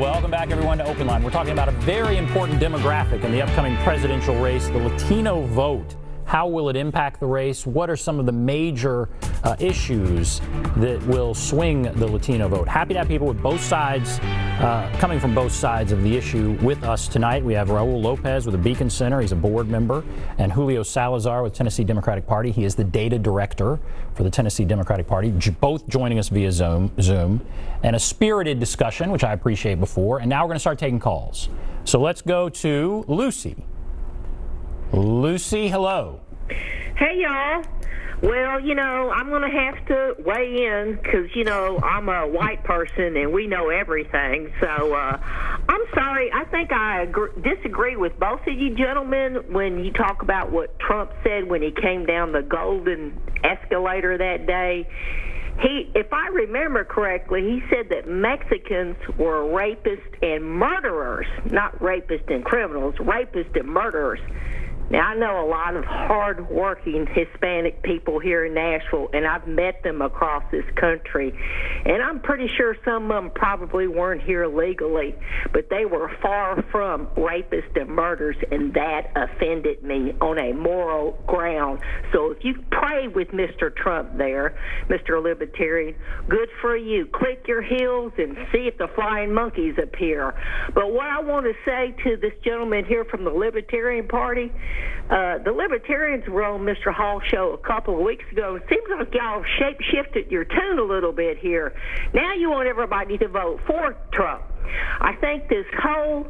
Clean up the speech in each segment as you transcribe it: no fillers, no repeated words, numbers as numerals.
Welcome back, everyone, to Open Line. We're talking about a very important demographic in the upcoming presidential race, the Latino vote. How will it impact the race? What are some of the major issues that will swing the Latino vote? Happy to have people with both sides, coming from both sides of the issue with us tonight. We have Raul Lopez with the Beacon Center. He's a board member. And Julio Salazar with Tennessee Democratic Party. He is the data director for the Tennessee Democratic Party, both joining us via Zoom. And a spirited discussion, which I appreciate before. And now we're going to start taking calls. So let's go to Lucy. Lucy, hello. Hey, y'all. Well, I'm going to have to weigh in because, I'm a white person and we know everything. So I'm sorry. I think I disagree with both of you gentlemen when you talk about what Trump said when he came down the golden escalator that day. If I remember correctly, he said that Mexicans were rapists and murderers, not rapists and criminals, rapists and murderers. Now, I know a lot of hard-working Hispanic people here in Nashville, and I've met them across this country. And I'm pretty sure some of them probably weren't here legally, but they were far from rapists and murderers, and that offended me on a moral ground. So if you pray with Mr. Trump there, Mr. Libertarian, good for you. Click your heels and see if the flying monkeys appear. But what I want to say to this gentleman here from the Libertarian Party, the Libertarians were on Mr. Hall's show a couple of weeks ago. It seems like y'all have shape-shifted your tune a little bit here. Now you want everybody to vote for Trump. I think this whole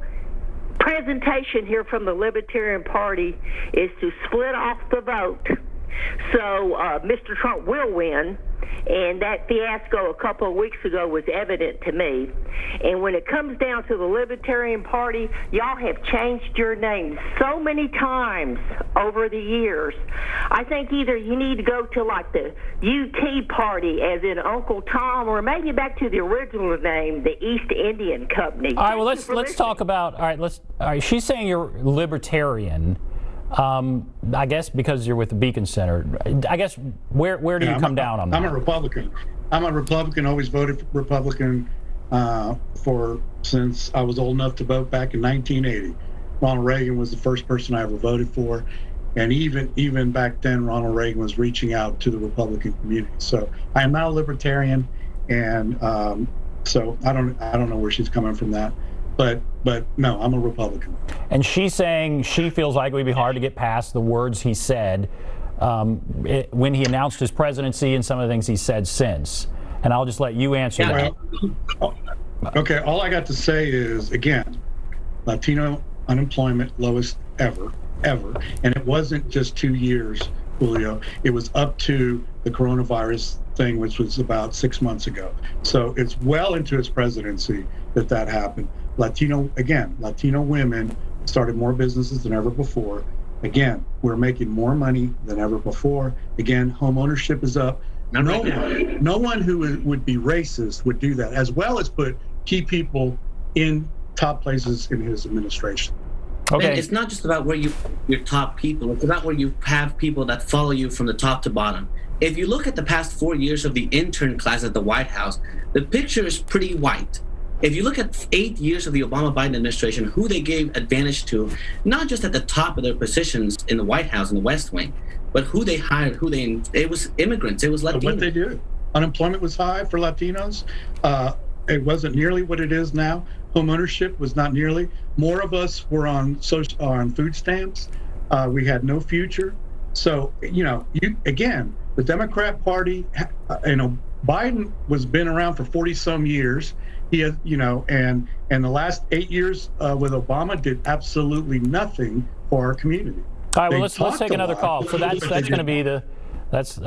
presentation here from the Libertarian Party is to split off the vote. So Mr. Trump will win, and that fiasco a couple of weeks ago was evident to me. And when it comes down to the Libertarian Party, y'all have changed your name so many times over the years. I think either you need to go to like the UT Party, as in Uncle Tom, or maybe back to the original name, the East Indian Company. All right, well, let's talk about, all right, she's saying you're libertarian. I guess because you're with the Beacon Center. I guess where do you come down on that? I'm a Republican. Always voted Republican since I was old enough to vote back in 1980. Ronald Reagan was the first person I ever voted for, and even back then, Ronald Reagan was reaching out to the Republican community. So I am not a libertarian, and so I don't know where she's coming from that. But no, I'm a Republican. And she's saying she feels like it would be hard to get past the words he said when he announced his presidency and some of the things he said since. And I'll just let you answer that. Okay, all I got to say is, again, Latino unemployment lowest ever. And it wasn't just 2 years, Julio. It was up to the coronavirus thing, which was about 6 months ago. So it's well into his presidency that happened. Latino women started more businesses than ever before. Again, we're making more money than ever before. Again, home ownership is up. No one who would be racist would do that, as well as put key people in top places in his administration. Okay. And it's not just about where your top people. It's about where you have people that follow you from the top to bottom. If you look at the past 4 years of the intern class at the White House, the picture is pretty white. If you look at 8 years of the Obama-Biden administration, who they gave advantage to, not just at the top of their positions in the White House and the West Wing, but who they hired, it was immigrants, it was Latinos. What they did. Unemployment was high for Latinos. It wasn't nearly what it is now. Home ownership was not nearly. More of us were on food stamps. We had no future. So, again, the Democrat Party, Biden been around for 40 some years. He has, and the last 8 years with Obama did absolutely nothing for our community. All right, well, let's take another call. So that's going to be that's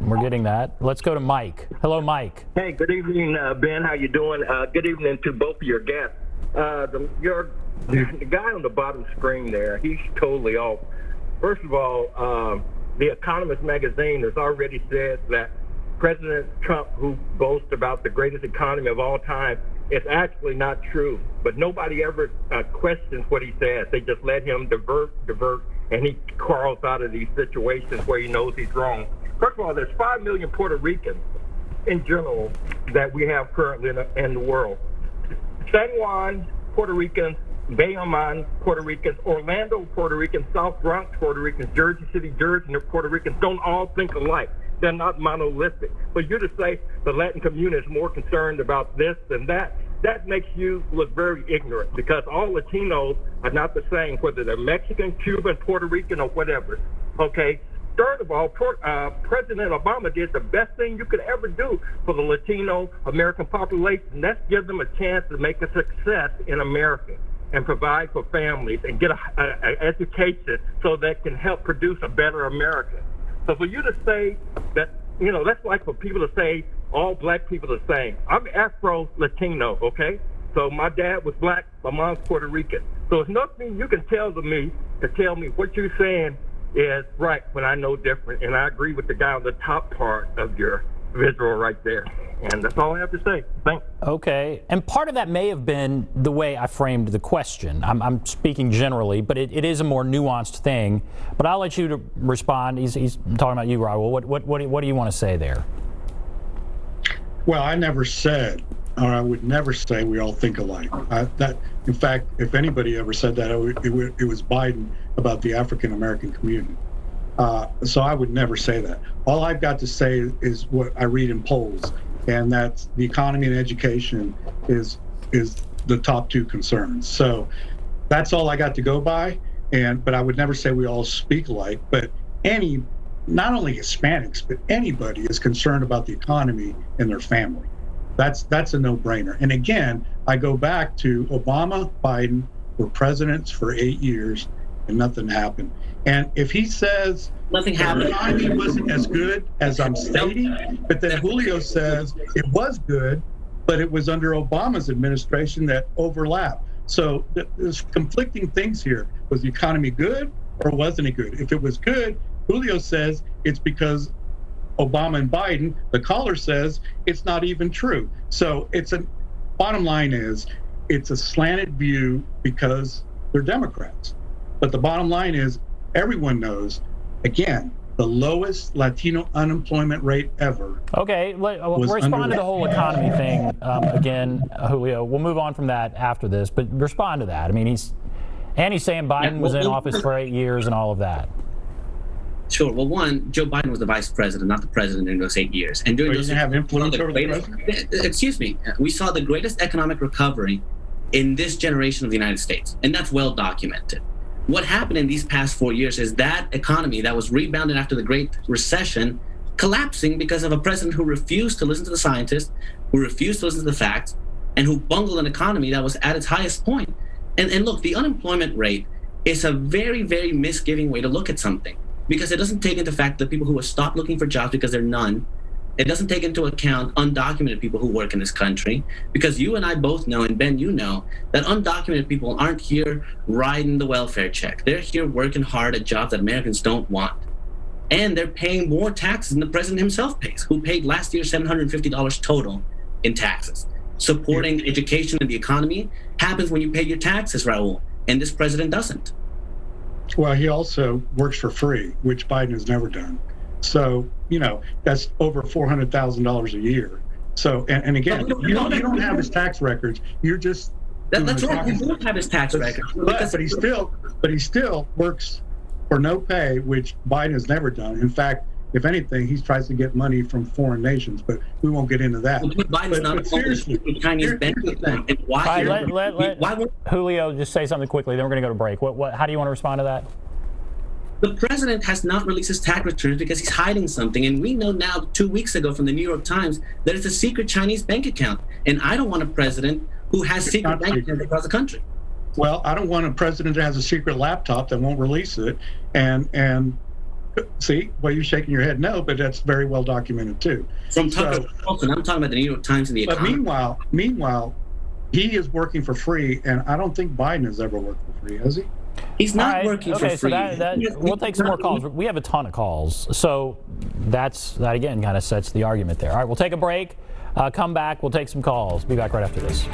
we're getting that. Let's go to Mike. Hello, Mike. Hey, good evening, Ben. How you doing? Good evening to both of your guests. The guy on the bottom screen there, he's totally off. First of all, The Economist magazine has already said that President Trump, who boasts about the greatest economy of all time, is actually not true. But nobody ever questions what he says. They just let him divert, and he crawls out of these situations where he knows he's wrong. First of all, there's 5 million Puerto Ricans in general that we have currently in the world. San Juan, Puerto Ricans, Bayamon, Puerto Ricans, Orlando, Puerto Ricans, South Bronx, Puerto Ricans, Jersey City, Jersey, and the Puerto Ricans don't all think alike. They're not monolithic. But you to say the Latin community is more concerned about this than that makes you look very ignorant, because all Latinos are not the same, whether they're Mexican, Cuban, Puerto Rican, or whatever. Okay? Third of all, President Obama did the best thing you could ever do for the Latino American population, and that's give them a chance to make a success in America and provide for families and get an education so that can help produce a better America. So for you to say that, that's like for people to say all black people are the same. I'm Afro-Latino, okay? So my dad was black, my mom's Puerto Rican. So it's nothing you can tell me what you're saying is right when I know different. And I agree with the guy on the top part of your visual right there. And that's all I have to say. Thanks. Okay. And part of that may have been the way I framed the question. I'm speaking generally, but it is a more nuanced thing. But I'll let you to respond. He's talking about you, Raul. What do you want to say there? Well, I never said, or I would never say we all think alike. In fact, if anybody ever said that, it was Biden about the African American community. So I would never say that. All I've got to say is what I read in polls, and that's the economy and education is the top two concerns. So that's all I got to go by. But I would never say we all speak alike. But not only Hispanics, but anybody is concerned about the economy and their family. That's a no-brainer. And again, I go back to Obama, Biden were presidents for 8 years, and nothing happened. And if he says nothing happened, the economy wasn't as good as I'm stating, but then Julio says it was good, but it was under Obama's administration that overlapped. So there's conflicting things here. Was the economy good or wasn't it good? If it was good, Julio says it's because Obama and Biden. The caller says it's not even true. So bottom line is it's a slanted view because they're Democrats. But the bottom line is everyone knows, again, the lowest Latino unemployment rate ever. Okay, respond to the whole economy thing again, Julio. We'll move on from that after this, but respond to that. I mean, he's saying Biden was in office for 8 years and all of that. Sure. Well, one, Joe Biden was the vice president, not the president during those 8 years. And during those, have influence over the president? Excuse me. We saw the greatest economic recovery in this generation of the United States, and that's well documented. What happened in these past 4 years is that economy that was rebounded after the Great Recession collapsing because of a president who refused to listen to the scientists, who refused to listen to the facts, and who bungled an economy that was at its highest point. And look, the unemployment rate is a very, very misgiving way to look at something, because it doesn't take into fact the people who have stopped looking for jobs because there are none. It doesn't take into account undocumented people who work in this country, because you and I both know, and Ben, you know, that undocumented people aren't here riding the welfare check. They're here working hard at jobs that Americans don't want. And they're paying more taxes than the president himself pays, who paid last year $750 total in taxes. Supporting education and the economy happens when you pay your taxes, Raul, and this president doesn't. Well, he also works for free, which Biden has never done. So, that's over $400,000 a year. So, and again, you don't have his tax records. You're just that's right. We don't have his tax records, but he still works for no pay, which Biden has never done. In fact, if anything, he tries to get money from foreign nations, but we won't get into that. Biden's not seriously, Chinese bank account. And why? Let Julio just say something quickly. Then we're going to go to break. How do you want to respond to that? The president has not released his tax returns because he's hiding something. And we know now, 2 weeks ago from the New York Times, that it's a secret Chinese bank account. And I don't want a president who has secret bank accounts across the country. Well, I don't want a president that has a secret laptop that won't release it. And see, well, you're shaking your head no, but that's very well documented too. From Tucker Carlson, I'm talking about the New York Times and the economy. But meanwhile, he is working for free, and I don't think Biden has ever worked for free, has he? He's not working for free. So we'll take some more calls. We have a ton of calls. So that again kind of sets the argument there. All right, we'll take a break. Come back. We'll take some calls. Be back right after this.